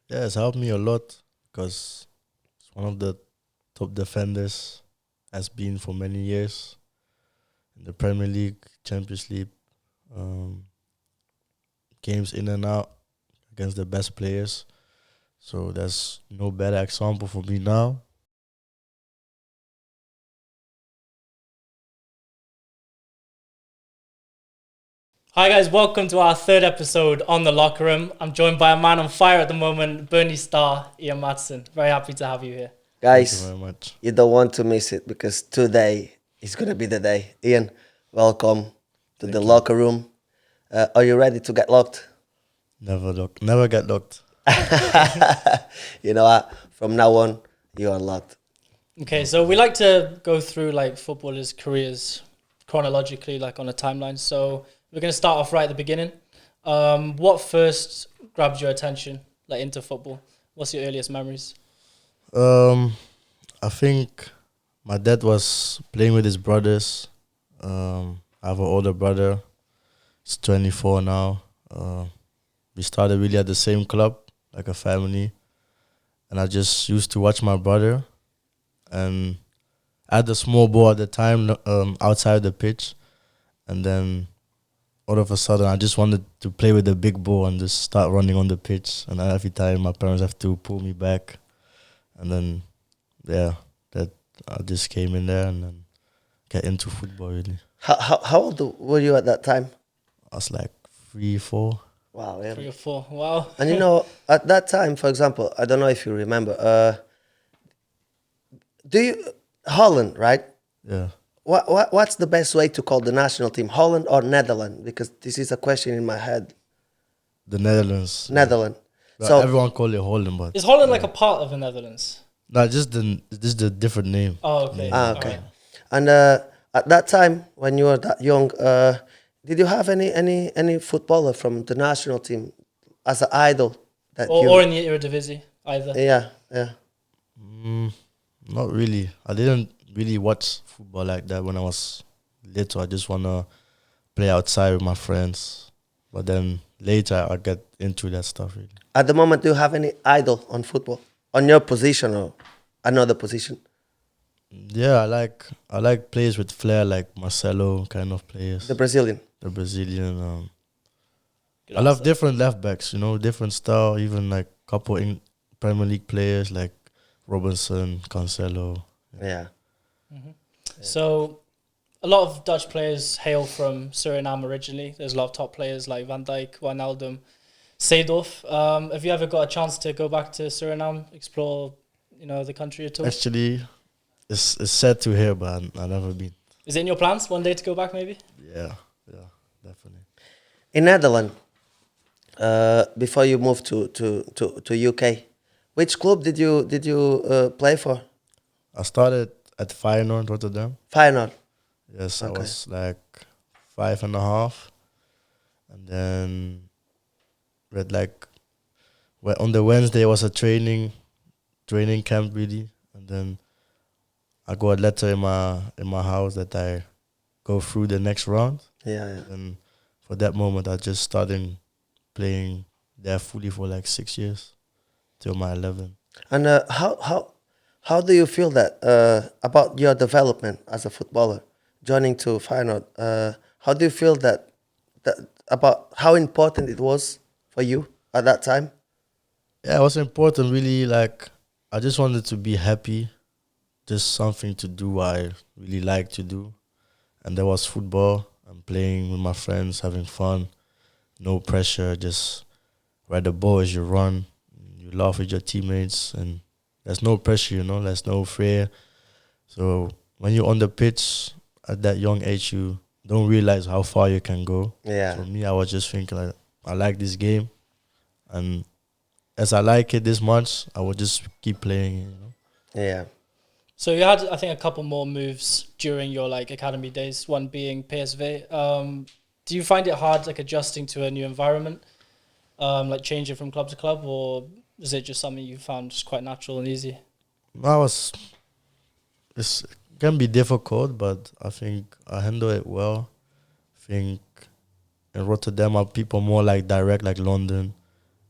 Yeah, it's helped me a lot because it's one of the top defenders has been for many years in the Premier League, Champions League, um, games in and out against the best players. So there's no better example for me now. Hi guys, welcome to our third episode on the locker room. I'm joined by a man on fire at the moment, Burnley star Ian Maatsen. Very happy to have you here. Thank you Guys, very much. you don't want to miss it because today is going to be the day. Ian, welcome to the Thank you. locker room. Are you ready to get locked? Never get locked. You know what? From now on, you're unlocked. Okay, so we like to go through like footballers' careers chronologically, like on a timeline. So we're going to start off right at the beginning. What first grabbed your attention, like into football? What's your earliest memories? I think my dad was playing with his brothers. I have an older brother. He's 24 now. We started really at the same club, like a family. And I just used to watch my brother. And I had a small ball at the time outside the pitch. And then all of a sudden, I just wanted to play with the big ball and just start running on the pitch. And every time my parents have to pull me back. And then, yeah, that I just came in there and then get into football, really. How old were you at that time? I was like 3, 4. Wow, yeah. 3 or 4. Wow. And you know, at that time, for example, I don't know if you remember, Holland, right? Yeah. What's the best way to call the national team, Holland or Netherlands? Because this is a question in my head. The Netherlands. Netherlands. But So everyone call it Holland, but Is Holland like a part of the Netherlands? no, just the different name. Oh, okay. okay. And at that time, when you were that young, did you have any footballer from the national team as an idol that you? Or in the Eredivisie, either. Yeah. Not really. I didn't really watch football like that when I was little. I just wanna play outside with my friends. But then later I get into that stuff really. At the moment, do you have any idol on football on your position or another position? Yeah, I like players with flair, like Marcelo kind of players. The Brazilian. The Brazilian. Good I love answer. different left backs, different style. Even like couple in Premier League players like Robinson, Cancelo. Yeah. So, a lot of Dutch players hail from Suriname originally. There's a lot of top players like Van Dijk, Wijnaldum, Seedorf. Have you ever got a chance to go back to Suriname, explore, the country at all? Actually, it's sad to hear, but I've never been. Is it in your plans one day to go back? Maybe. Yeah, definitely. In Netherlands, before you moved to UK, which club did you play for? I started at Feyenoord, Rotterdam. Feyenoord. Yes, I Okay. was like 5.5, and then read like on the Wednesday was a training camp really, and then I got a letter in my house that I go through the next round, Yeah. and for that moment I just started playing there fully for like 6 years till my 11. And how do you feel that about your development as a footballer, joining to Feyenoord? How do you feel that about how important it was for you at that time? Yeah, it was important really. Like I just wanted to be happy, just something to do I really like to do, and that was football. I'm playing with my friends, having fun, no pressure, just where the ball is, you run, you laugh with your teammates, and there's no pressure, there's no fear. So when you're on the pitch at that young age, you don't realize how far you can go. Yeah. For me, I was just thinking like, I like this game, and as I like it this much, I would just keep playing it. Yeah. So you had, I think, a couple more moves during your like academy days. One being PSV. Do you find it hard like adjusting to a new environment, like changing from club to club, or is it just something you found just quite natural and easy? It can be difficult, but I think I handle it well. I think in Rotterdam, are people more like direct, like London.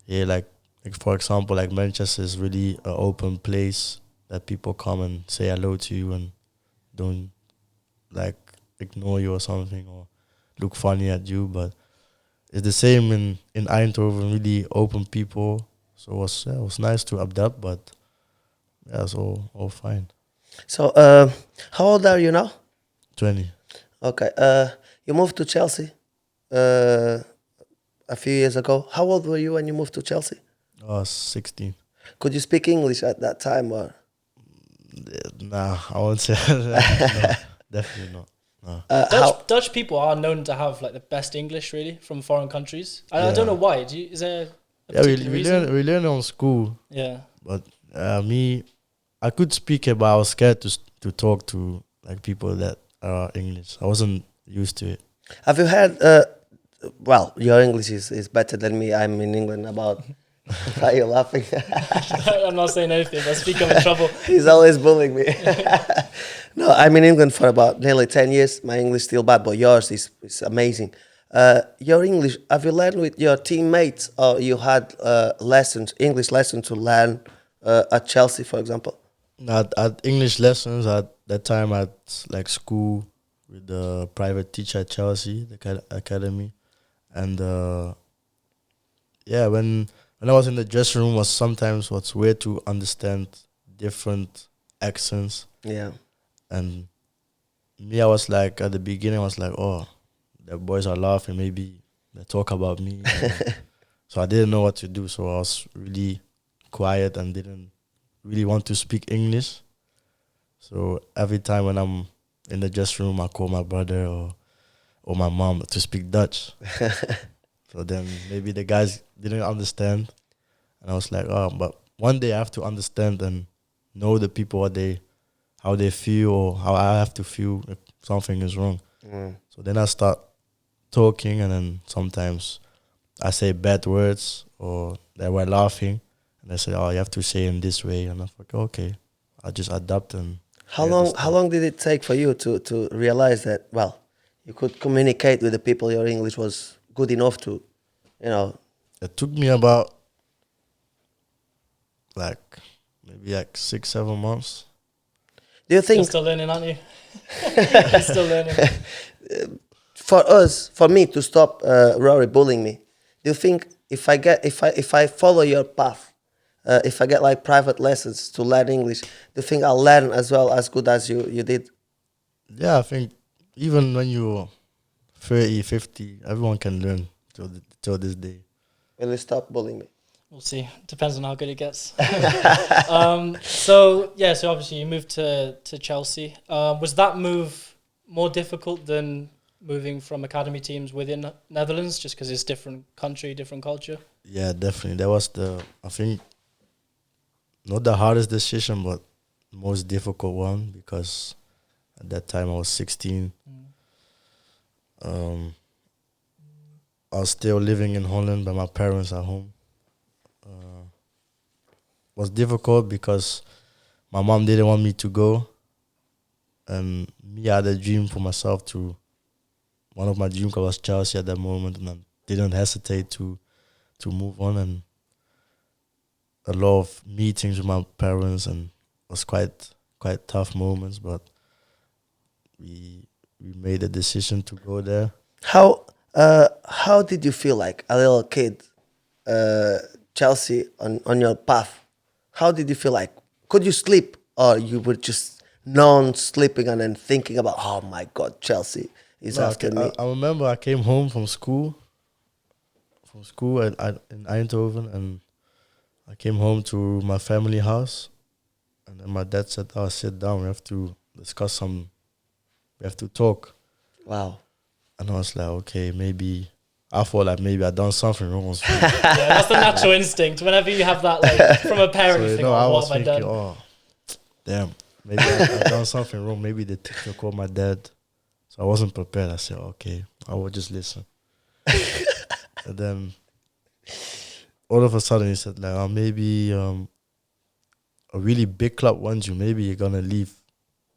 Here, like Like for example, like Manchester is really an open place that people come and say hello to you and don't like ignore you or something or look funny at you. But it's the same in Eindhoven, really open people. So it was nice to adapt, but yeah, it's all fine. So, how old are you now? 20. Okay. You moved to Chelsea uh, a few years ago. How old were you when you moved to Chelsea? I was 16. Could you speak English at that time, or Nah, I won't say that. No, definitely not. No. how? Dutch people are known to have like the best English, really, from foreign countries. I Yeah. don't know why. Is there a Yeah, we, particular we reason? learn we learn on school, Yeah. but me, I could speak it, but I was scared to talk to like people that are English. I wasn't used to it. Have you had? Well, your English is better than me. I'm in England. About. Why are you laughing? I'm not saying anything. But speak, I'm in trouble. He's always bullying me. No, I'm in England for about nearly 10 years. My English still bad, but yours is amazing. Your English, have you learned with your teammates or you had English lessons to learn at Chelsea, for example? At English lessons at that time at like school with the private teacher at Chelsea, the academy, and yeah, when I was in the dressing room, was sometimes what's weird to understand different accents, Yeah. and me, I was like at the beginning, I was like, oh, the boys are laughing, maybe they talk about me, so I didn't know what to do, so I was really quiet and didn't really want to speak English. So every time when I'm in the dressing room, I call my brother or my mom to speak Dutch. So then maybe the guys didn't understand, and I was like, oh, but one day I have to understand and know the people how they feel or how I have to feel if something is wrong. Mm. So then I start talking, and then sometimes I say bad words or they were laughing, and they say, oh, you have to say in this way, and I'm like, okay, I just adapt and. How long did it take for you to realize that, well, you could communicate with the people, your English was good enough to, you know, It took me about like maybe like 6 7 months. do you You're think still learning, aren't you? You're still learning. for me to stop Rory bullying me, do you think if I follow your path, if I get like private lessons to learn English, do you think I'll learn as well as good as you did? Yeah, I think even when you're 30, 50, everyone can learn till this day. Will you stop bullying me? We'll see. Depends on how good it gets. So obviously you moved to Chelsea. Was that move more difficult than moving from academy teams within Netherlands, just because it's different country, different culture? Yeah, definitely. That was I think, not the hardest decision, but most difficult one, because at that time I was 16. I was still living in Holland, but my parents are home. Was difficult because my mom didn't want me to go, and me, I had a dream for myself to. One of my dreams was Chelsea at that moment, and I didn't hesitate to move on. And a lot of meetings with my parents, and it was quite tough moments, but we made a decision to go there. How did you feel like a little kid, Chelsea on your path? How did you feel like? Could you sleep, or you were just non-sleeping and then thinking about, oh my God, Chelsea is No, after me? I remember I came home from school. In Eindhoven, and I came home to my family house, and then my dad said, "Oh, sit down. We have to discuss some. We have to talk." Wow. And I was like, "Okay, maybe." I thought like maybe I done something wrong. Yeah, that's the natural instinct. Whenever you have that, like from a parent, you think, I "Oh, what was have I thinking, done?" oh, damn, maybe I done something wrong. Maybe the teacher called my dad, so I wasn't prepared. I said, "Okay, I will just listen." And then all of a sudden he said like, "Oh, maybe a really big club wants you. Maybe you're gonna leave."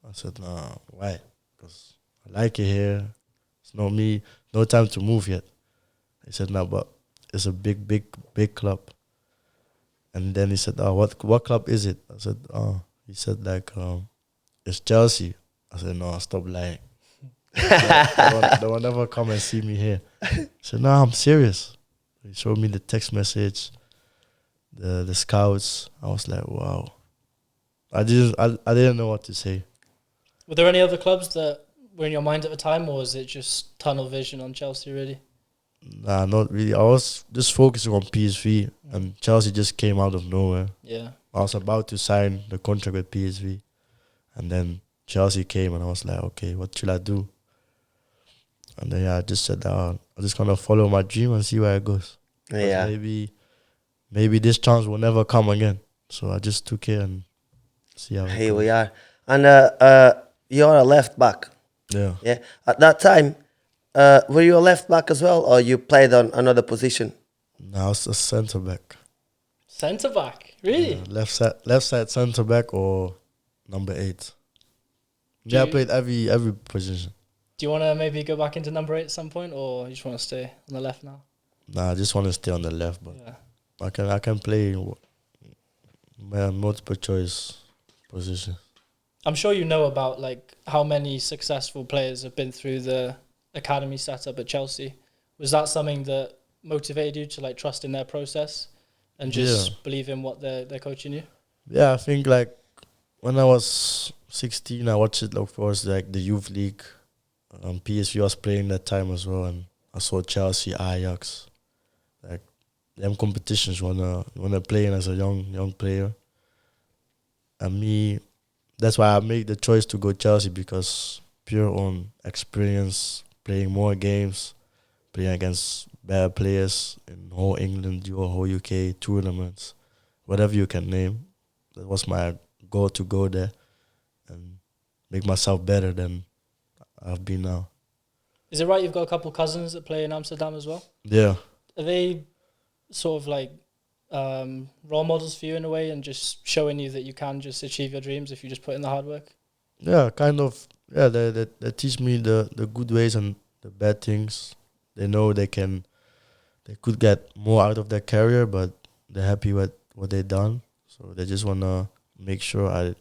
I said, "Nah, why? Because I like it here. It's not me. No time to move yet." He said, "No, but it's a big club." And then he said, "Oh, what club is it?" I said, "Oh," he said like, "It's Chelsea." I said, "No, stop lying. They will never come and see me here." I said, "No, I'm serious." He showed me the text message, the scouts. I was like, "Wow." I didn't know what to say. Were there any other clubs that were in your mind at the time, or was it just tunnel vision on Chelsea, really? Nah, not really. I was just focusing on PSV, and Chelsea just came out of nowhere. Yeah. I was about to sign the contract with PSV, and then Chelsea came, and I was like, okay, what should I do? And then I just said, I'm just gonna follow my dream and see where it goes. 'Cause Yeah. maybe this chance will never come again. So I just took it and see how it Here goes. we are. And you're a left back. Yeah. Yeah. At that time, were you a left back as well, or you played on another position? Now it's a centre back. Centre back, really? Yeah, left side centre back or number 8. Do Yeah, I you- played every position. Do you want to maybe go back into number 8 at some point, or you just want to stay on the left now? Nah, I just want to stay on the left, but Yeah. I can play multiple choice position. I'm sure you know about like how many successful players have been through the academy setup at Chelsea. Was that something that motivated you to like trust in their process and just believe in what they're coaching you? Yeah, I think like when I was 16, I watched it, of course, like the youth league. PSV was playing that time as well, and I saw Chelsea, Ajax, like them competitions when I playing as a young player. And me, that's why I made the choice to go Chelsea, because pure on experience, playing more games, playing against better players in whole England, whole UK, tournaments, whatever you can name. That was my goal, to go there and make myself better than I've been now. Is it right you've got a couple cousins that play in Amsterdam as well? Yeah. Are they sort of like role models for you in a way, and just showing you that you can just achieve your dreams if you just put in the hard work? Yeah, kind of. Yeah, they teach me the good ways and the bad things. They know they could get more out of their career, but they're happy with what they done. So they just wanna make sure I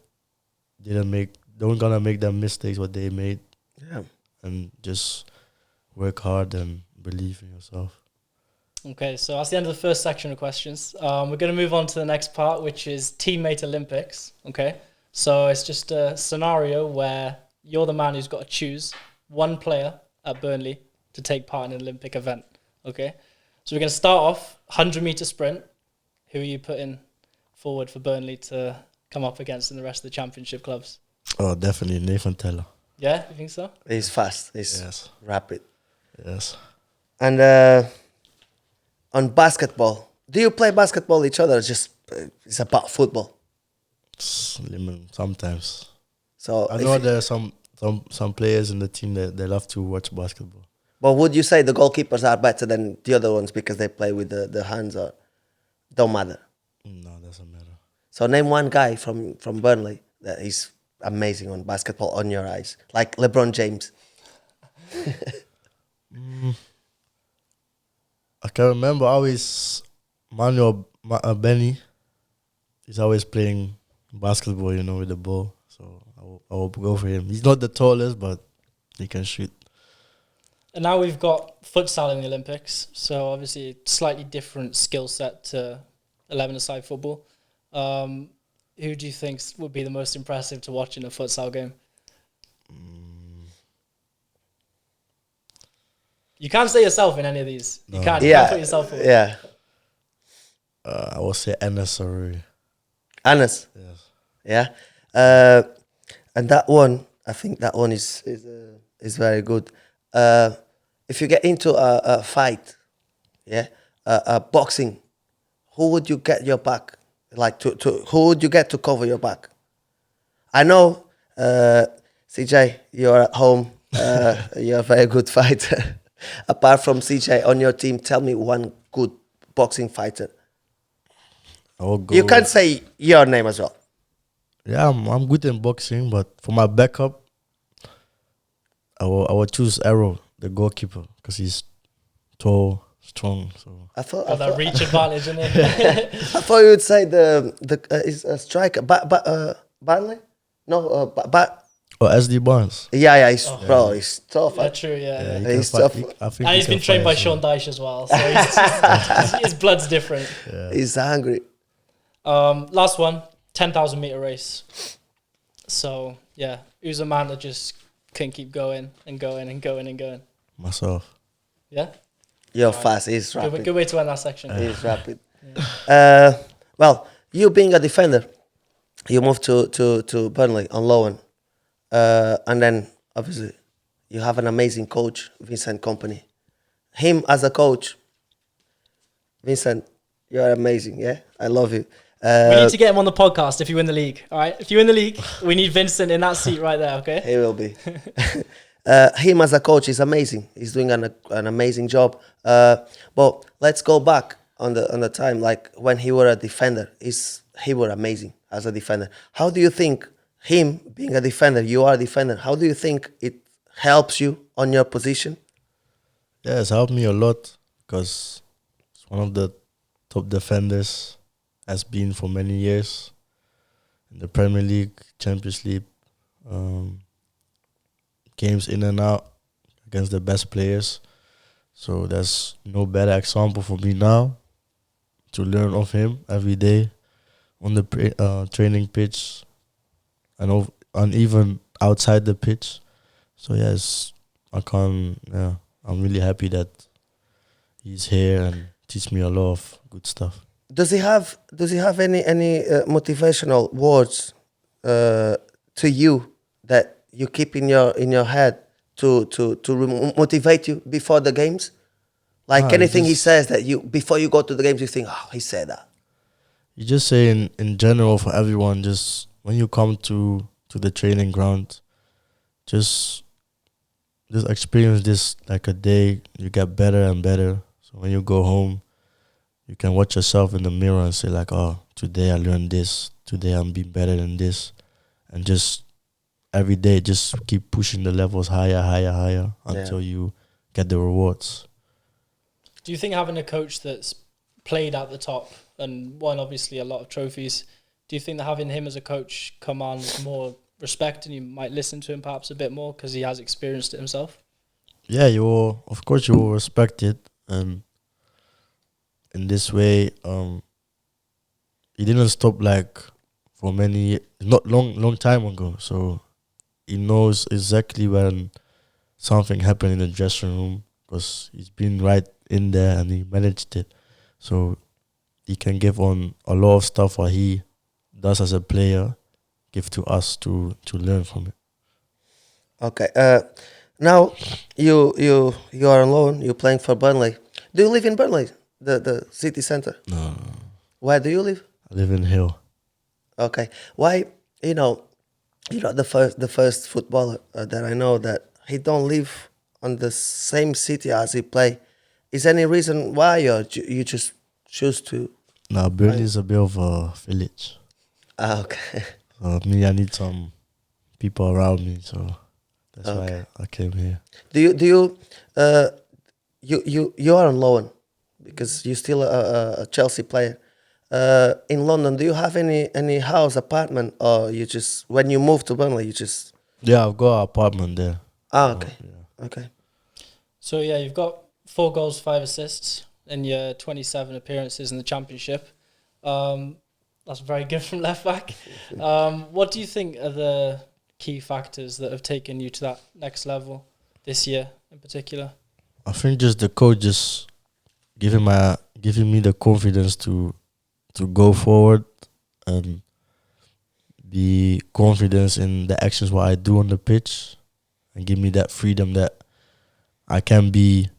don't gonna make them mistakes what they made, Yeah. and just work hard and believe in yourself. Okay, so that's the end of the first section of questions. We're going to move on to the next part, which is teammate Olympics. Okay, so it's just a scenario where you're the man who's got to choose one player at Burnley to take part in an Olympic event. Okay, so we're going to start off 100-meter sprint. Who are you putting forward for Burnley to come up against in the rest of the championship clubs? Oh, definitely Nathan Teller. Yeah, you think so? He's fast. He's Yes. rapid. Yes. And on basketball, do you play basketball each other? Or just it's about football. Sometimes. So, I know there are some players in the team that they love to watch basketball. but would you say the goalkeepers are better than the other ones because they play with the hands, or don't matter? No, doesn't matter. So name one guy from Burnley that is amazing on basketball on your eyes, like LeBron James. I can remember always Benny. He's always playing basketball, with the ball. So I will go for him. He's not the tallest, but he can shoot. And now we've got futsal in the Olympics, so obviously slightly different skill set to 11-a-side football. Who do you think would be the most impressive to watch in a futsal game? You can't say yourself in any of these. You can't put yourself forward. Yeah. I will say Enes Saruri. Anas. Yes. Yeah. And that one, I think that one is very good. If you get into a fight, boxing, who would you get your back? Like who would you get to cover your back? I know, CJ, you're at home. You're a very good fighter. Apart from CJ on your team, tell me one good boxing fighter. I will go. You can say your name as well. Yeah, I'm good in boxing, but for my backup, I will choose Arrow, the goalkeeper, because he's tall, strong. So I thought, Got that reach advantage in it. I thought you would say the is a striker, but Burnley? No, but SD Barnes. yeah, he's Oh. bro, he's tough. Yeah, true. Yeah. he He's can fight. tough. I think And he he's can been trained by fight as well. Sean Dyche as well, so his blood's different. He's hungry. Last one, 10,000 meter race. So yeah, who's a man that just can keep going and going and going and going? Myself. Yeah, You're fast. He's rapid. good way to end that section. He's rapid. Well, you being a defender, you moved to Burnley on loan, and then obviously you have an amazing coach, Vincent Kompany. Him as a coach, Vincent, you're amazing. Yeah, I love you. We need to get him on the podcast if you win the league. All right, if you win the league, we need Vincent in that seat right there. Okay. He will be. Him as a coach is amazing. He's doing an amazing job. But let's go back on the time, like when he were a defender. He were amazing as a defender. How do you think him being a defender, you are a defender, how do you think it helps you on your position? Yeah, it's helped me a lot because it's one of the top defenders, has been for many years in the Premier League, Champions League, games in and out against the best players. So there's no better example for me now to learn of him every day on the training pitch and even outside the pitch. So yes, I'm really happy that he's here and teach me a lot of good stuff. Does he have any motivational words to you that you keep in your head to motivate you before the games? Like Nah, anything he says that you before you go to the games, you think, oh, he said that. You just say in general for everyone, just when you come to the training ground, just experience this like a day, you get better and better. So when you go home, you can watch yourself in the mirror and say like, oh, today I learned this, today I'm being better than this. And just every day, just keep pushing the levels higher until you get the rewards. Do you think having a coach that's played at the top and won obviously a lot of trophies, do you think that having him as a coach commands more respect and you might listen to him perhaps a bit more because he has experienced it himself? Yeah, of course you will respect it, and in this way, he didn't stop like for many not long time ago. So he knows exactly when something happened in the dressing room because he's been right in there and he managed it. So he can give on a lot of stuff what he does as a player, give to us to learn from it. Okay. Now you are alone. You're playing for Burnley. Do you live in Burnley, the city center? No, Where do you live? I live in Hill. Okay. Why? You know the first footballer that I know that he don't live on the same city as he play. Is there any reason why you just choose to? Now Burnley is a bit of a village. Okay. So me, I need some people around me. So that's Okay. why I came here. Do you are on loan because you're still a Chelsea player. In London, do you have any house, apartment, or you just when you move to Burnley, you just Yeah, I've got an apartment there. okay, Yeah. okay. So yeah, you've got 4 goals, 5 assists in your 27 appearances in the Championship. That's very good from left back. What do you think are the key factors that have taken you to that next level this year in particular? I think just the coach just giving me the confidence to go forward and be confident in the actions what I do on the pitch and give me that freedom that I can be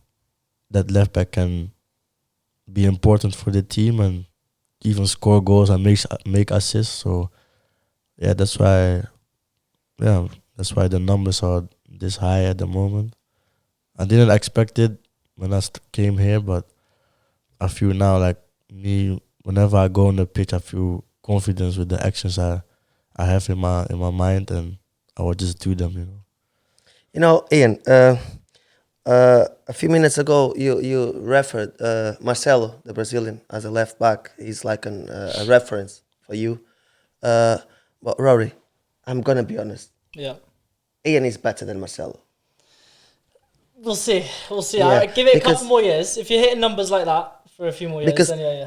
that left back can be important for the team and even score goals and make assists. So yeah, that's why the numbers are this high at the moment. I didn't expect it when I came here, but I feel now like me. Whenever I go on the pitch, I feel confidence with the actions I have in my mind, and I will just do them. You know, Ian, A few minutes ago, you referred Marcelo, the Brazilian, as a left back. He's like a reference for you. Uh, but Rory, I'm gonna be honest. Yeah. Ian is better than Marcelo. We'll see. We'll see. Yeah, I give it a couple because more years. If you're hitting numbers like that for a few more years, because then yeah.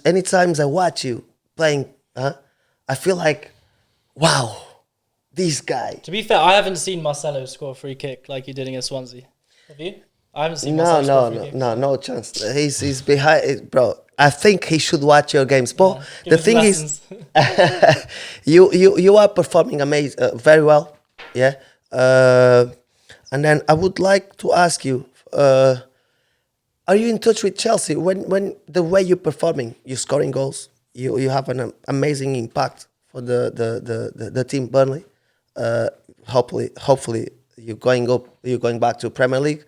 anytimes I watch you playing, I feel like, wow, this guy. To be fair, I haven't seen Marcelo score a free kick like he did against Swansea. Have you? I haven't seen No, Marcelo score a no, free no, kick. no, no chance. He's behind it, bro. I think he should watch your games. But Yeah. Give the him some thing is, lessons. you are performing very well, yeah. And then I would like to ask you, are you in touch with Chelsea? When the way you're performing, you're scoring goals, you have an amazing impact for the team Burnley. Hopefully you're going back to Premier League.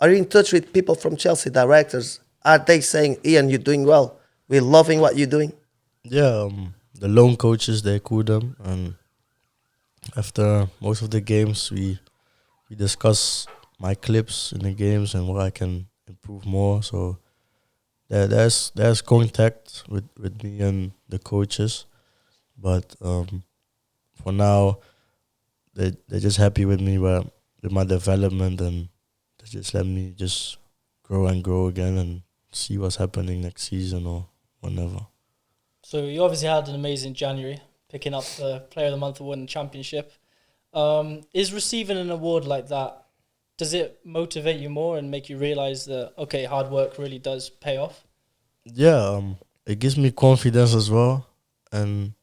Are you in touch with people from Chelsea directors? Are they saying, Ian, you're doing well, we're loving what you're doing? Yeah, the loan coaches, they call them, and after most of the games, we discuss my clips in the games and what I can improve more. So there's contact with me and the coaches, but for now they're just happy with me with my development, and they just let me just grow and grow again and see what's happening next season or whenever. So you obviously had an amazing January, picking up the Player of the Month award in the Championship. Is receiving an award like that, does it motivate you more and make you realise that, okay, hard work really does pay off? Yeah, it gives me confidence as well, and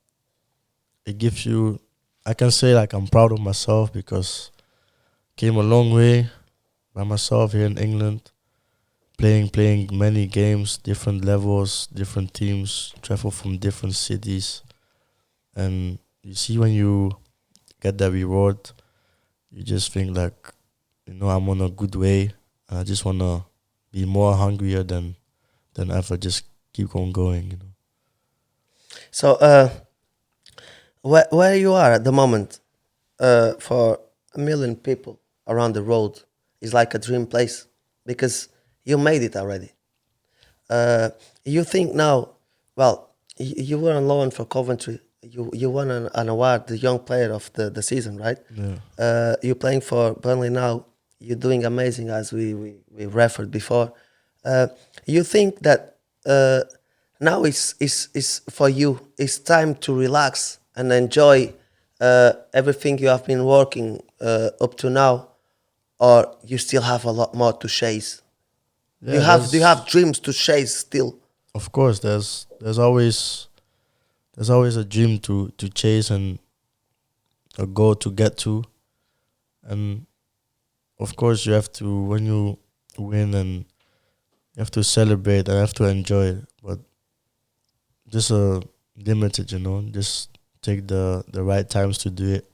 it gives you. I can say like I'm proud of myself because came a long way by myself here in England, playing many games, different levels, different teams, travel from different cities, and you see when you get that reward, you just think like, I'm on a good way, and I just wanna be more hungrier than ever. Just keep on going. So where you are at the moment, for a million people around the road, is like a dream place because you made it already. You think now, well, you were on loan for Coventry. You won an award, the young player of the season, right? Yeah. You're playing for Burnley now. You're doing amazing, as we referred before. You think that now is for you. It's time to relax and enjoy everything you have been working up to now, or you still have a lot more to chase? Yeah, Do you have dreams to chase still? of course, there's always a dream to chase and a goal to get to, and of course you have to, when you win, and you have to celebrate and have to enjoy it, but just limited, just take the right times to do it,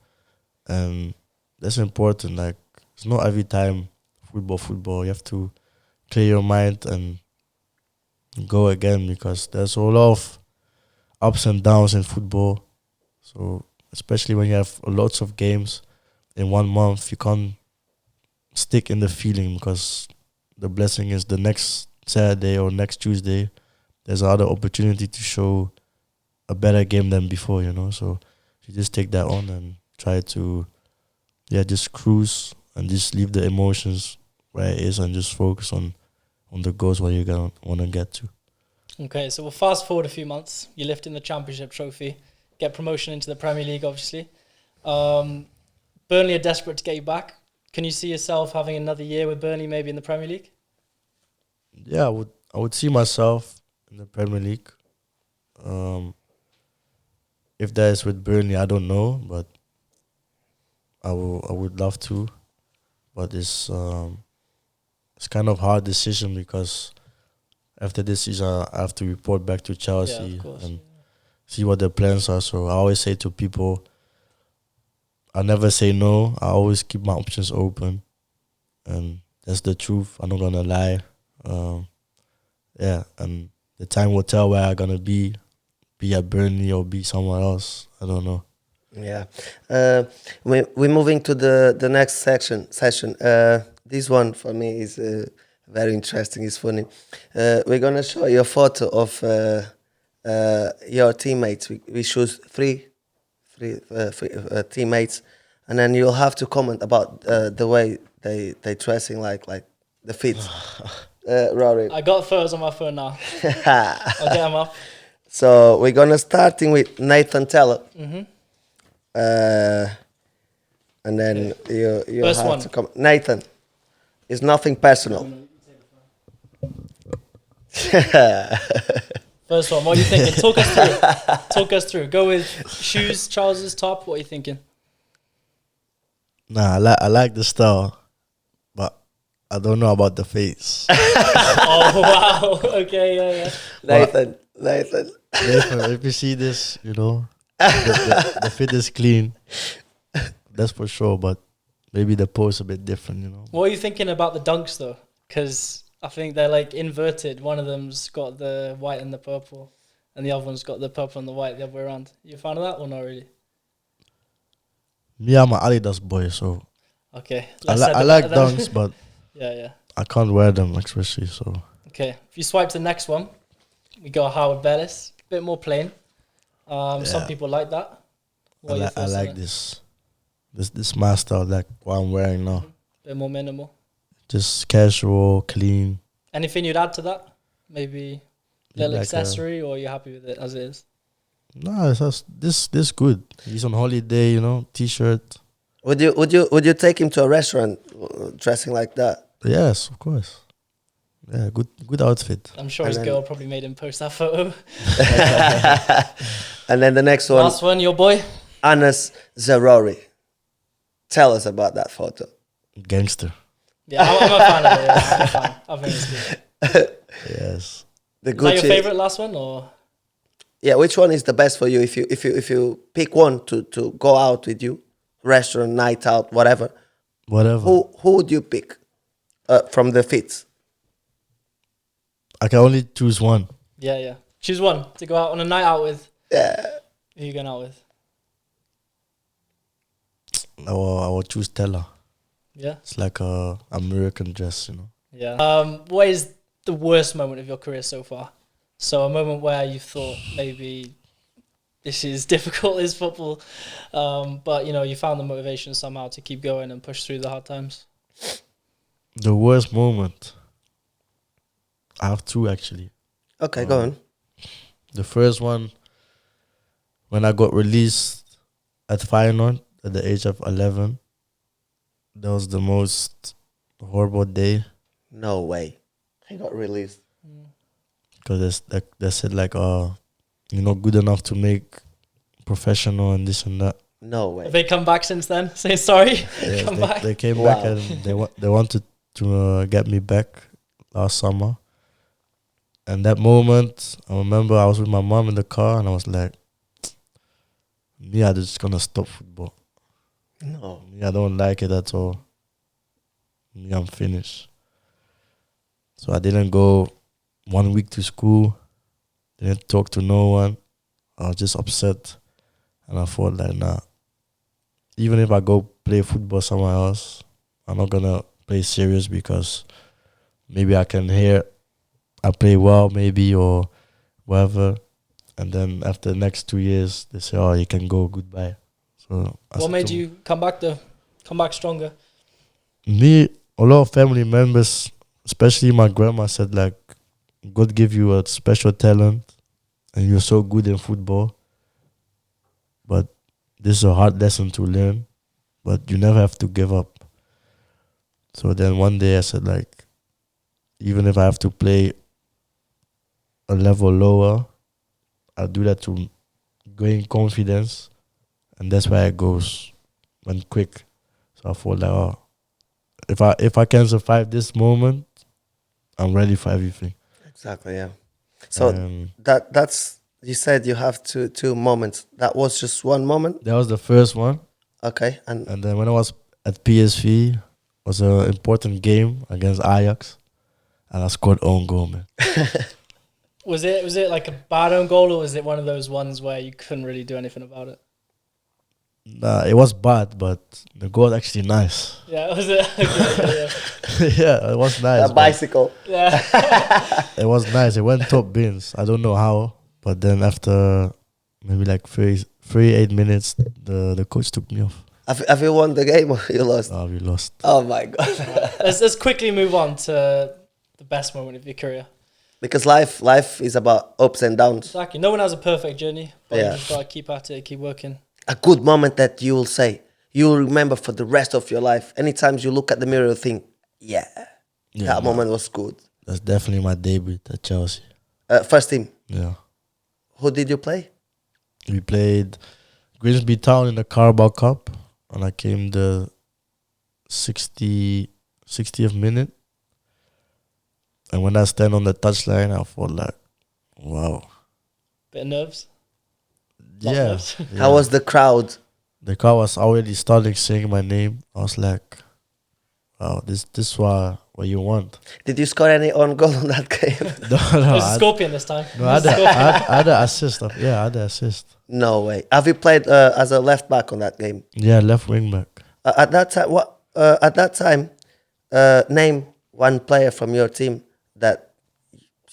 and that's important. Like, it's not every time football. You have to clear your mind and go again, because there's a lot of ups and downs in football. So especially when you have lots of games in 1 month, you can't stick in the feeling, because the blessing is the next Saturday or next Tuesday, there's another opportunity to show a better game than before, So you just take that on and try to, just cruise and just leave the emotions where it is and just focus on the goals where you're gonna want to get to. Okay, so we'll fast forward a few months. You're lifting the Championship trophy, get promotion into the Premier League, obviously. Burnley are desperate to get you back. Can you see yourself having another year with Burnley, maybe in the Premier League? Yeah, I would see myself in the Premier League. If that is with Burnley, I don't know, but I would love to. But it's kind of hard decision, because after this season I have to report back to Chelsea, Yeah, of course. and see what their plans are. So I always say to people, I never say no. I always keep my options open, and that's the truth. I'm not gonna lie. And the time will tell where I'm gonna be at Burnley or be somewhere else. I don't know. Yeah. We're moving to the next session. The this one for me is very interesting. It's funny. We're gonna show you a photo of your teammates. We choose three teammates, and then you'll have to comment about the way they dressing, like the fit. Rory. I got photos on my phone now. I'll get them up. So we're gonna starting with Nathan Teller. And then you First have one. to come. Nathan, it's nothing personal. First one, what are you thinking? Talk us through. Talk us through. Go with shoes, trousers, top. What are you thinking? Nah, I like the style, but I don't know about the face. Oh wow. Okay, yeah. Nathan. Nathan, if you see this, the fit is clean. That's for sure, but maybe the pose a bit different, What are you thinking about the dunks though? Because I think they're like inverted. One of them's got the white and the purple, and the other one's got the purple and the white the other way around. You a fan of that or not really? Me, I'm an Adidas boy, so Okay. I like dunks, but yeah. I can't wear them, especially, so. Okay. If you swipe to the next one, we got Howard Bellis. A bit more plain. Some people like that. What are your I thoughts on like it? this my style, like what I'm wearing now. Bit more minimal. Just casual, clean. Anything you'd add to that? Maybe little like accessory, or are you happy with it as it is? No, it's just, this good. He's on holiday, t-shirt. Would you take him to a restaurant dressing like that? Yes, of course. Yeah, good outfit. I'm sure And his then- girl probably made him post that photo. And then the next one, Last one, your boy. Anas Zarori. Tell us about that photo. Gangster. Yeah, I'm a fan of it. Yeah, I'm a fan. I think it's good. Yes. The Is that your Gucci. favorite last one, or Yeah, which one is the best for you? If you pick one to go out with you, restaurant, night out, whatever. Whatever. Who would you pick from the fits? I can only choose one. yeah? Choose one to go out on a night out with. Yeah. Who are you going out with? I will choose Teller. Yeah. It's like a American dress, Yeah. What is the worst moment of your career so far? So a moment where you thought maybe this is difficult, is football, but you found the motivation somehow to keep going and push through the hard times. The worst moment. I have two actually. Okay, go on. The first one, when I got released at Feyenoord at the age of 11, that was the most horrible day No way. He got released. because they said like, you're not good enough to make professional and this and that. No way. Have they come back since then? Say sorry. Yes, Come back. they came Wow. back and they wanted to get me back last summer. And that moment, I remember I was with my mom in the car and I was like, me, I'm just gonna stop football. No. Me, I don't like it at all. Me, I'm finished. So I didn't go 1 week to school. Didn't talk to no one. I was just upset. And I thought like, nah. Even if I go play football somewhere else, I'm not gonna play serious because maybe I can hear I play well maybe or whatever. And then after the next 2 years, they say, oh, you can go, goodbye. So I What said made to you come back though? Come back stronger? me, a lot of family members, especially my grandma, said like, God give you a special talent and you're so good in football. But this is a hard lesson to learn, but you never have to give up. So then one day I said like, even if I have to play a level lower, I'll do that to gain confidence. And that's why it went quick. So I thought like, oh, if I can survive this moment, I'm ready for everything. Exactly, yeah. So that's you said you have two moments. That was just one moment. That was the first one. Okay. And And then when I was at PSV, it was an important game against Ajax. And I scored own goal, man. Was it like a bad own goal, or was it one of those ones where you couldn't really do anything about it? Nah, it was bad, but the goal was actually nice. Yeah, was it? Okay, Yeah, it was nice. A but bicycle. yeah. Yeah. It was nice. It went top bins. I don't know how, but then after maybe like 38 minutes, the coach took me off. Have you won the game or you lost? We lost. Oh my god! Let's quickly move on to the best moment of your career. Because life is about ups and downs. Exactly. No one has a perfect journey, but Yeah. you just gotta keep at it, keep working. A good moment that you will say you will remember for the rest of your life. Anytime you look at the mirror, you think, yeah, that moment was good. That's definitely my debut at Chelsea. First team. Yeah. Who did you play? We played Grimsby Town in the Carabao Cup, and I came the 60th minute. And when I stand on the touchline, I felt like, wow. Bit of nerves. Lot of Yeah. nerves. How was the crowd? The crowd was already starting saying my name. I was like, wow, this is what you want. Did you score any own goal on that game? No, It no, was a scorpion this time. I had an assist. Yeah, I had an assist. No way. Have you played as a left back on that game? Yeah, left wing back. At that time, name one player from your team that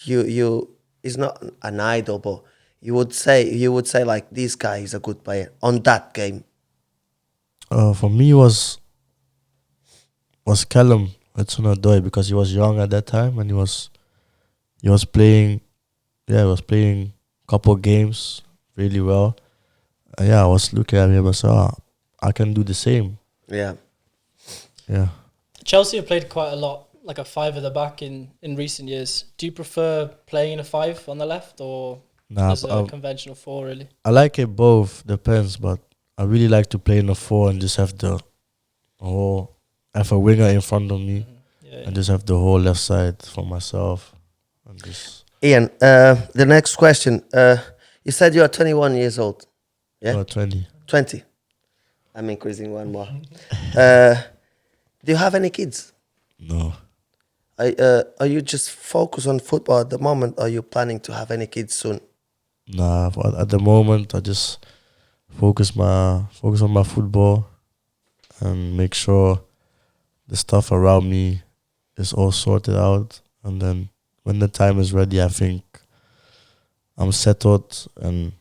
you is not an idol, but you would say like this guy is a good player on that game. For me was Callum Hudson-Odoi because he was young at that time and he was playing. Yeah, he was playing couple games really well. I was looking at him and said, I can do the same. Yeah. Yeah. Chelsea have played quite a lot, like a five at the back in recent years. Do you prefer playing in a five on the left or Nah, as a conventional four, really? I like it both, depends, but I really like to play in a four and just have have a winger in front of me Yeah, and just have the whole left side for myself. And just Ian, the next question. You said you are 21 years old. Yeah. 20. 20. I'm increasing one more. Do you have any kids? No. Are you just focused on football at the moment, or are you planning to have any kids soon? Nah, but at the moment I just focus on my football and make sure the stuff around me is all sorted out, and then when the time is ready, I think I'm settled and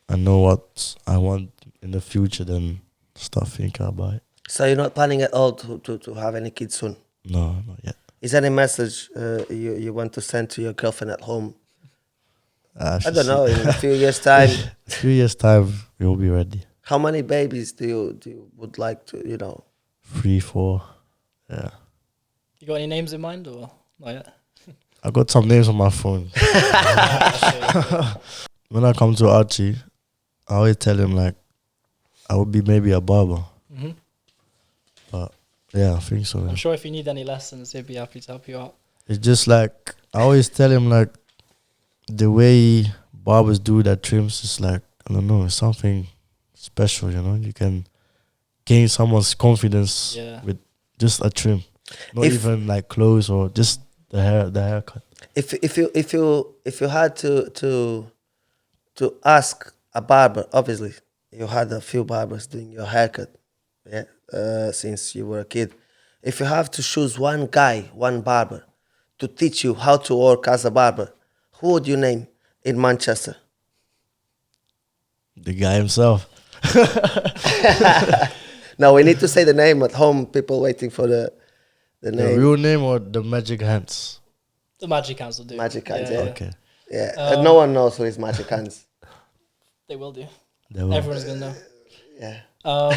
I know what I want in the future, then start thinking about it. So you're not planning at all to have any kids soon? No, not yet. Is there any message you want to send to your girlfriend at home? I should don't know. see. In a few years' time, A few years time, we will be ready. how many babies do you would like to? 3, 4. Yeah. You got any names in mind or not yet? I got some names on my phone. When I come to Archie, I always tell him like I would be maybe a barber. Mm-hmm. But yeah, I think so. Yeah. I'm sure if you need any lessons, they'd be happy to help you out. It's just like I always tell him like the way barbers do that trims is like, I don't know, it's something special, you can gain someone's confidence with just a trim. Not even like clothes or just the haircut. If you had to ask a barber, obviously you had a few barbers doing your haircut, since you were a kid. If you have to choose one guy, one barber, to teach you how to work as a barber, who would you name in Manchester? The guy himself. No, we need to say the name at home. People waiting for the The name. real name or the magic hands? The Magic Hands will do. Magic Hands, Okay. Yeah, no one knows who is Magic Hands. They will do. They will. Everyone's going to know. Yeah. So,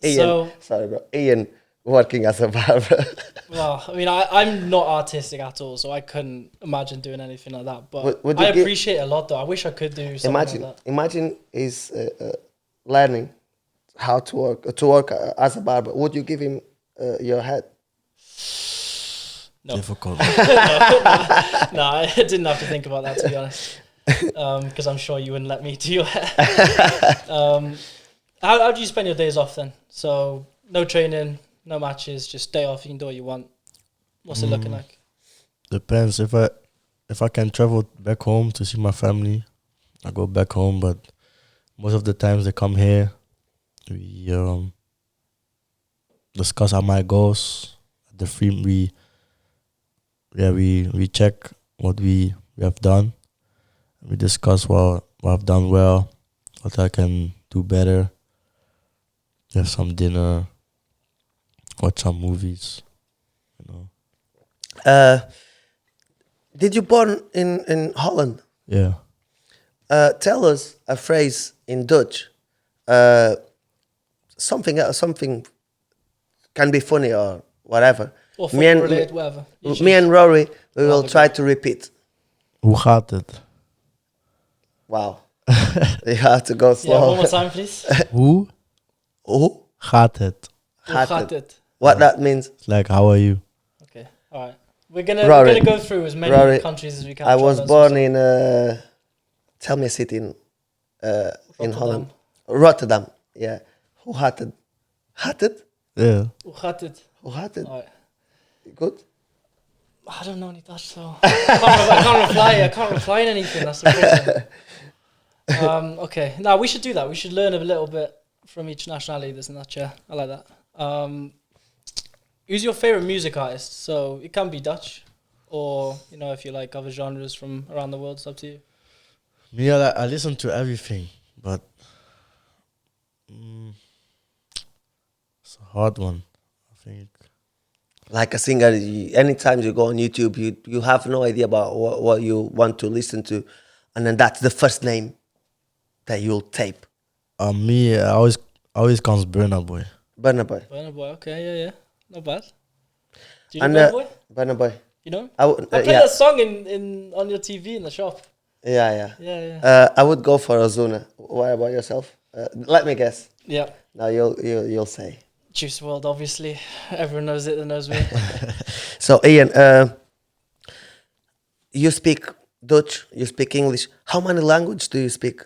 Ian, sorry, bro. Ian working as a barber. well, I mean, I'm not artistic at all, so I couldn't imagine doing anything like that. But Would you I give- appreciate it a lot, though. I wish I could do something like that. Imagine he's learning how to work as a barber. Would you give him your head? No. Difficult. No, I didn't have to think about that, to be honest. Because I'm sure you wouldn't let me do your hair. How do you spend your days off then? So, no training, no matches, just day off, you can do what you want. What's it looking like? Depends. If I can travel back home to see my family, I go back home. But most of the times they come here, We discuss how my goals. The free we check what we have done. We discuss what I've done well, what I can do better. Have some dinner, watch some movies. You know. Did you born in Holland? Yeah. Tell us a phrase in Dutch. Uh, something can be funny or whatever. Or Me and football related, whatever. You me choose. and Rory, we will Whatever try goes. to repeat. Hoe gaat het? Wow, you have to go Yeah, slow. one more time, please. Hoe Hoe gaat het? Hoe gaat gaat het? het? What that means? It's like, how are you? Okay, all right. We're gonna Rory. go through as many Rory, countries as we can. I try was those born also. in. Tell me a city in Rotterdam. Holland. Rotterdam. Yeah. Hoe gaat het? Gaat het? Yeah. Hoe gaat het? Hoe gaat het? All right. Good. I don't know any Dutch, so I can't reply. I can't reply in anything. That's the problem. Okay, now we should do that. We should learn a little bit from each nationality. This and that. Yeah, I like that. Who's your favorite music artist? So it can be Dutch, or if you like other genres from around the world. It's up to you. Me, I listen to everything, but it's a hard one. I think. Like a singer, anytime you go on YouTube, you have no idea about what you want to listen to, and then that's the first name that you'll tape. Me, I always comes Burna Boy. Burna Boy. Burna Boy. Okay, yeah, not bad. Do you And know Burna Boy? Burna Boy. You know? I would, I played yeah, that song in on your TV in the shop. yeah. Yeah. I would go for Ozuna. What about yourself? Let me guess. Yeah. Now you'll say. Juice WRLD, obviously. Everyone knows it that knows me. So Ian, you speak Dutch, you speak English. How many languages do you speak?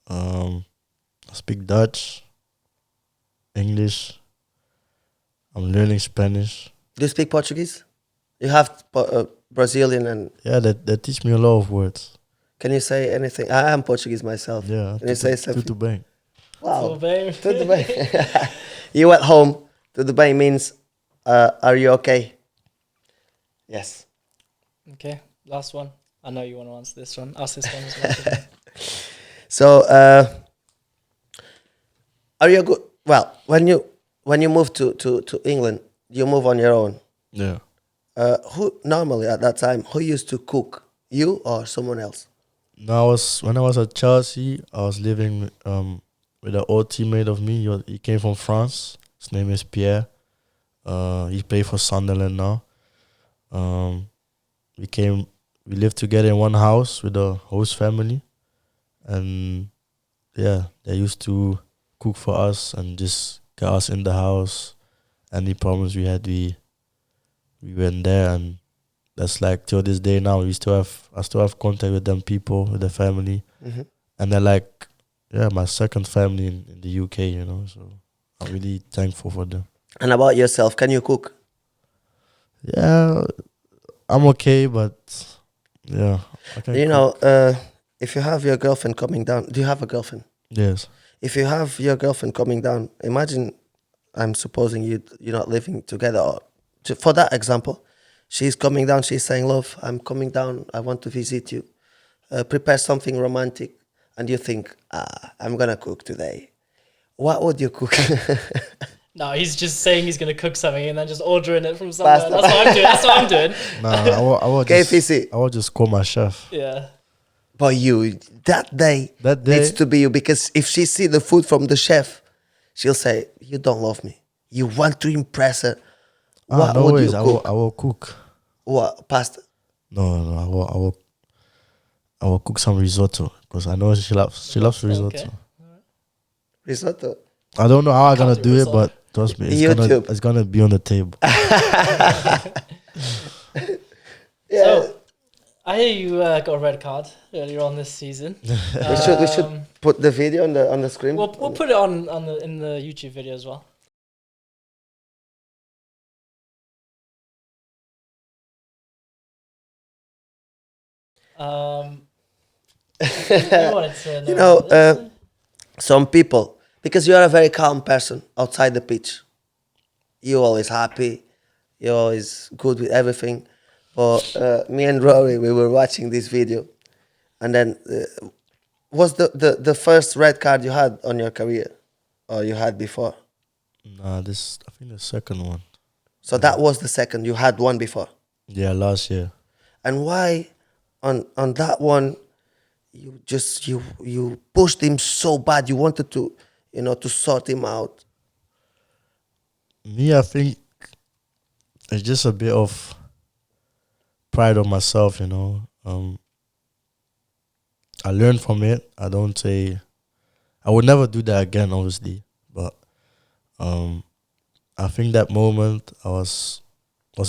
I speak Dutch, English. I'm learning Spanish. Do you speak Portuguese? You have Brazilian and Yeah, they teach me a lot of words. can you say anything? I am Portuguese myself. Yeah. Can you say something? Tudo bem. Wow. Tudo bem. Tudo bem. You at home. Tudo bem means, are you okay? Yes. Okay, last one. I know you want to answer this one. Ask this one as well. So, are you good? Well, when you move to England, you move on your own. Yeah. Who normally at that time who used to cook? You or someone else? No, when I was at Chelsea, I was living with an old teammate of me. He came from France. His name is Pierre. He played for Sunderland now. We lived together in one house with the host family, and yeah, they used to cook for us and just get us in the house. Any problems we had, we went there, and that's like till this day now. I still have contact with them people, with the family, and they're like, yeah, my second family in the UK. So I'm really thankful for them. And about yourself, can you cook? Yeah, I'm okay, but yeah, I can cook. If you have your girlfriend coming down, do you have a girlfriend? Yes. If you have your girlfriend coming down, imagine, I'm supposing you're not living together. Or for that example, she's coming down, she's saying, love, I'm coming down, I want to visit you. Prepare something romantic, and you think, I'm going to cook today. What would you cook? No, he's just saying he's going to cook something and then just ordering it from somewhere. Pasta. That's what I'm doing. Nah, I will just call my chef. Yeah. But you, that day needs to be you, because if she see the food from the chef, she'll say, you don't love me. You want to impress her. What no would worries. you cook? I will cook. What, pasta? No, I will cook some risotto because I know she loves risotto. Okay. Risotto? I don't know how I'm Can't gonna do do it, risotto. but trust me, YouTube. it's gonna be on the table. Yeah. So, I hear you got a red card earlier on this season. we should put the video on the screen. We'll put it in the YouTube video as well. You wanted to know some people, because you are a very calm person outside the pitch. You're always happy. You're always good with everything. But me and Rory, we were watching this video, and then was the first red card you had on your career, or you had before? Nah, this I think the second one. So that was the second. You had one before. Yeah, last year. And why on that one you pushed him so bad? You wanted to to sort him out. Me, I think it's just a bit of pride on myself, you know. I learned from it. I don't say I would never do that again, obviously. But I think that moment was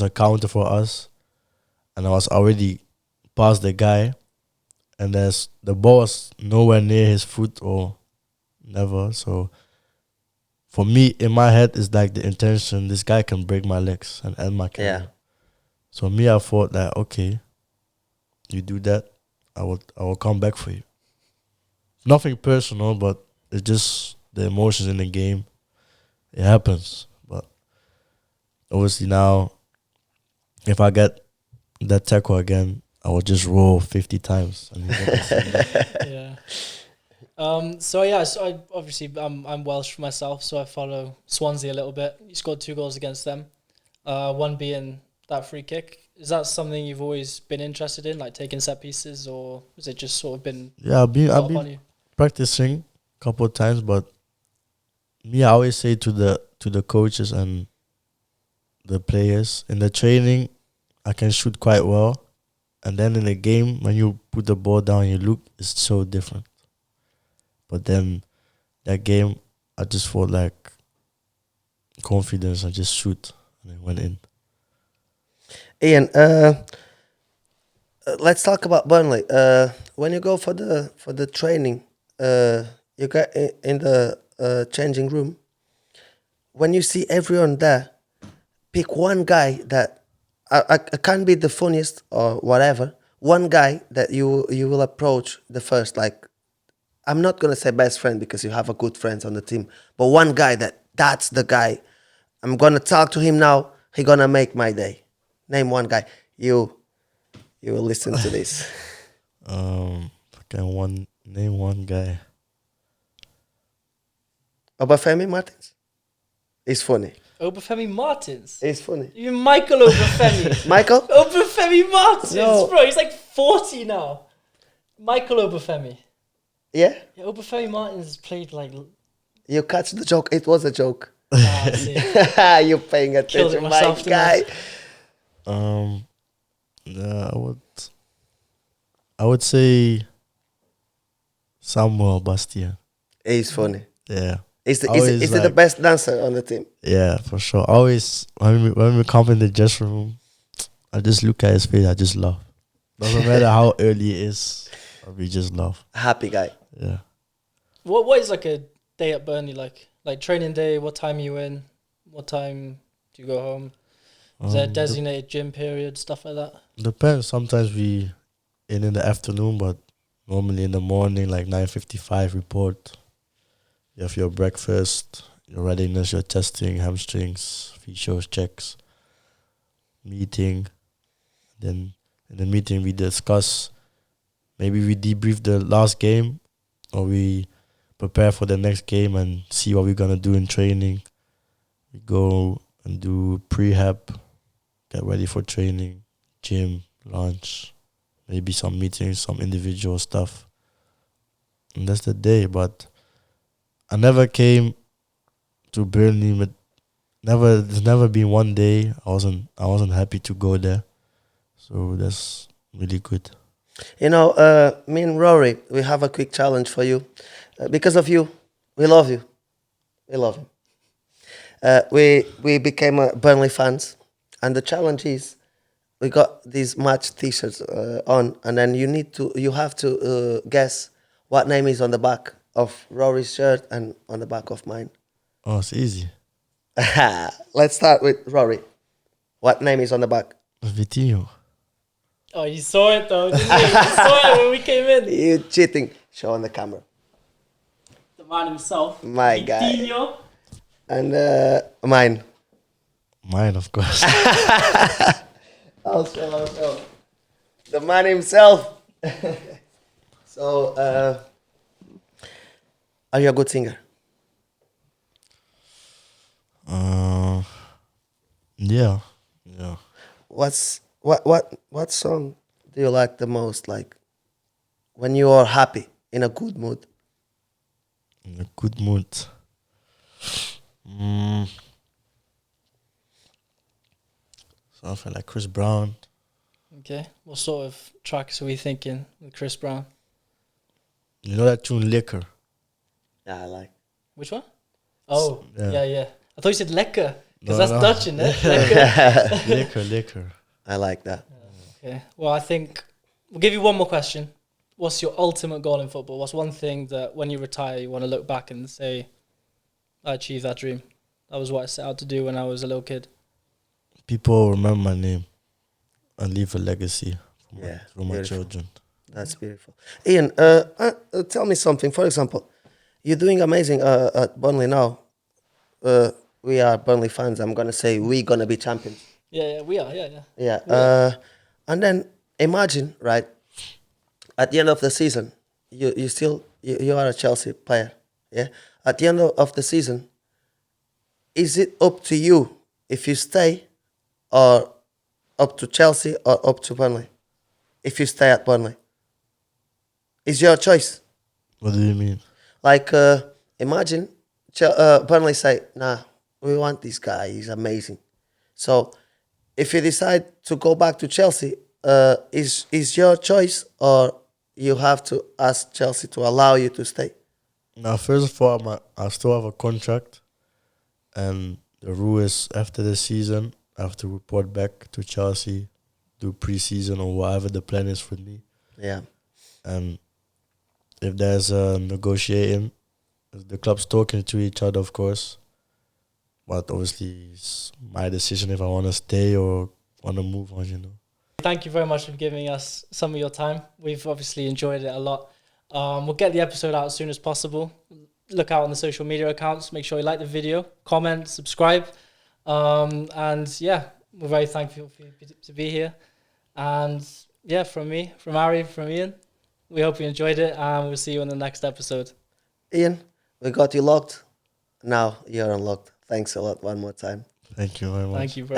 a counter for us, and I was already past the guy, and the ball was nowhere near his foot or never. So for me, in my head, it's like the intention: this guy can break my legs and end my career. Yeah. So me, I thought that okay, you do that, I will come back for you. Nothing personal, but it's just the emotions in the game. It happens, but obviously now, if I get that tackle again, I will just roll 50 times. And Yeah. So yeah, so I obviously I'm Welsh myself, so I follow Swansea a little bit. You scored 2 goals against them, one being that free kick. Is that something you've always been interested in, like taking set pieces, or has it just sort of been? Yeah, I've brought upon been you? practicing a couple of times, but me, I always say to the coaches and the players in the training, I can shoot quite well, and then in the game, when you put the ball down, and you look, it's so different. But then that game, I just felt like confidence and just shoot, and it went in. Ian, let's talk about Burnley. When you go for the training, you get in the changing room. When you see everyone there, pick one guy that I can't be the funniest or whatever. One guy that you will approach the first. Like, I'm not gonna say best friend because you have a good friends on the team, but one guy that's the guy. I'm gonna talk to him now. He gonna make my day. Name one guy. You will listen to this. Name one guy. Obafemi Martins. He's funny. Obafemi Martins. He's funny. Even Michael Obafemi. Michael? Obafemi Martins, No. bro. He's like 40 now. Michael Obafemi. Yeah? Yeah, Obafemi Martins has played like. You catch the joke. It was a joke. I see. You're paying Killed it attention, my myself, didn't I? guy. Yeah, I would say Samuel Bastian. He's funny. Yeah. Is Always he the best dancer on the team? Yeah, for sure. Always when we come in the dressing room, I just look at his face. I just laugh. Doesn't matter how early it is, we just laugh. Happy guy. Yeah. What is like a day at Burnley like? Like training day, what time are you in? What time do you go home? Is there a designated gym period, stuff like that? Depends. Sometimes we in the afternoon, but normally in the morning, like 9:55 report. You have your breakfast, your readiness, your testing, hamstrings, physios checks, meeting. Then in the meeting we discuss. Maybe we debrief the last game, or we prepare for the next game and see what we're gonna do in training. We go and do prehab, get ready for training, gym, lunch, maybe some meetings, some individual stuff. And that's the day. But I never came to Burnley. But there's never been one day I wasn't happy to go there. So that's really good. You know, me and Rory, we have a quick challenge for you. Because of you, we love you. We love you. We became Burnley fans, and the challenge is we got these match T-shirts on, and then you have to guess what name is on the back of Rory's shirt and on the back of mine. Oh, it's easy. Let's start with Rory. What name is on the back? Vitinho. Oh, you saw it though, didn't you? You saw it when we came in. You cheating. Show on the camera. The man himself. My guy. Vitinho. And mine. Mine, of course. Also. The man himself. So, are you a good singer? Yeah. What song do you like the most? Like when you are happy, in a good mood. In a good mood. Something like Chris Brown. Okay. What sort of tracks are we thinking with Chris Brown? You know that tune Liquor? Yeah, I like. Which one? Oh, Yeah. yeah. I thought you said lekker, because No, that's no. Dutch, isn't it? Lekker. Liquor. I like that. Okay. Well, I think we'll give you one more question. What's your ultimate goal in football? What's one thing that when you retire, you want to look back and say, I achieved that dream? That was what I set out to do when I was a little kid. People remember my name and leave a legacy for my beautiful. children. That's beautiful. Ian, tell me something. For example, you're doing amazing at Burnley now. We are Burnley fans. I'm gonna say we're gonna be champions. Yeah, we are. Yeah. Yeah. And then imagine, right? At the end of the season, you are a Chelsea player. Yeah. At the end of the season, is it up to you if you stay, or up to Chelsea, or up to Burnley? If you stay at Burnley, it's your choice. What do you mean? Like, imagine Burnley say, nah, we want this guy. He's amazing. So if you decide to go back to Chelsea, is your choice, or you have to ask Chelsea to allow you to stay? Now, first of all, I still have a contract. And the rule is after the season, I have to report back to Chelsea, do pre-season or whatever the plan is for me. Yeah. And if there's a negotiating, the club's talking to each other, of course. But obviously, it's my decision if I want to stay or want to move on, you know. Thank you very much for giving us some of your time. We've obviously enjoyed it a lot. We'll get the episode out as soon as possible. Look out on the social media accounts. Make sure you like the video, comment, subscribe. And yeah, we're very thankful for you to be here. And yeah, from me, from Ari, from Ian, we hope you enjoyed it, and we'll see you in the next episode. Ian, we got you locked. Now you're unlocked. Thanks a lot one more time. Thank you very much. Thank you, bro.